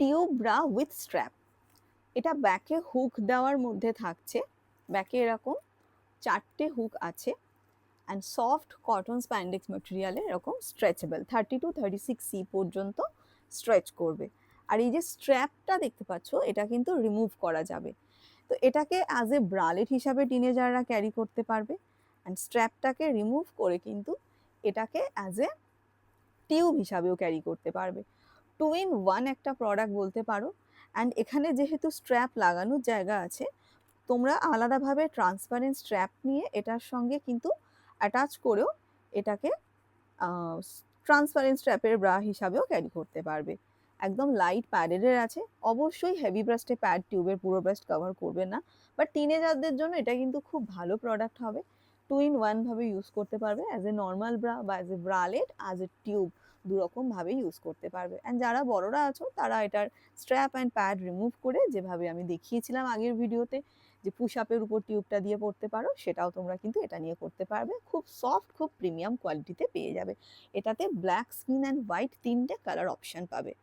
Tube bra with strap. এটা ব্যাকে hook দেওয়ার মধ্যে থাকছে, ব্যাকে এরকম 4টে হুক আছে, অ্যান্ড সফট কটন স্প্যান্ডেক্স ম্যাটেরিয়ালে এরকম স্ট্রেচেবল 30 to 36 C পর্যন্ত স্ট্রেচ করবে। আর এই যে স্ট্র্যাপটা দেখতে পাচ্ছ, এটা কিন্তু রিমুভ করা যাবে। তো এটাকে অ্যাজ এ ব্রালেট হিসাবে টিনেজাররা ক্যারি করতে পারবে, অ্যান্ড স্ট্র্যাপটাকে রিমুভ করে কিন্তু এটাকে অ্যাজ এ টিউব হিসাবেও ক্যারি করতে পারবে। 2 in 1 একটা প্রোডাক্ট বলতে পারো। অ্যান্ড এখানে যেহেতু স্ট্র্যাপ লাগানোর জায়গা আছে, তোমরা আলাদাভাবে ট্রান্সপারেন্ট স্ট্র্যাপ নিয়ে এটার সঙ্গে কিন্তু অ্যাটাচ করেও এটাকে ট্রান্সপারেন্ট স্ট্র্যাপের ব্রা হিসাবেও ক্যারি করতে পারবে। একদম লাইট প্যাডেডের আছে, অবশ্যই হেভি ব্রাস্টে প্যাড টিউবের পুরো ব্রাস্ট কভার করবে না, বাট টিনেজারদের জন্য এটা কিন্তু খুব ভালো প্রোডাক্ট হবে। 2 in 1 ভাবে ইউজ করতে পারবে, অ্যাজ এ নর্মাল ব্রা বা as a bralette, as a tube, দুরকম ভাবে ইউজ করতে পারবে। অ্যান্ড যারা বড়রা আছো তারা এটার স্ট্র্যাপ অ্যান্ড প্যাড রিমুভ করে, যেভাবে আমি দেখিয়েছিলাম আগের ভিডিওতে, যে পুশ আপের উপর টিউবটা দিয়ে পড়তে পারো, সেটাও তোমরা কিন্তু এটা নিয়ে করতে পারবে। খুব সফট, খুব প্রিমিয়াম কোয়ালিটিতে পেয়ে যাবে। এটাতে ব্ল্যাক, স্কিন অ্যান্ড হোয়াইট 3টে কালার অপশন পাবে।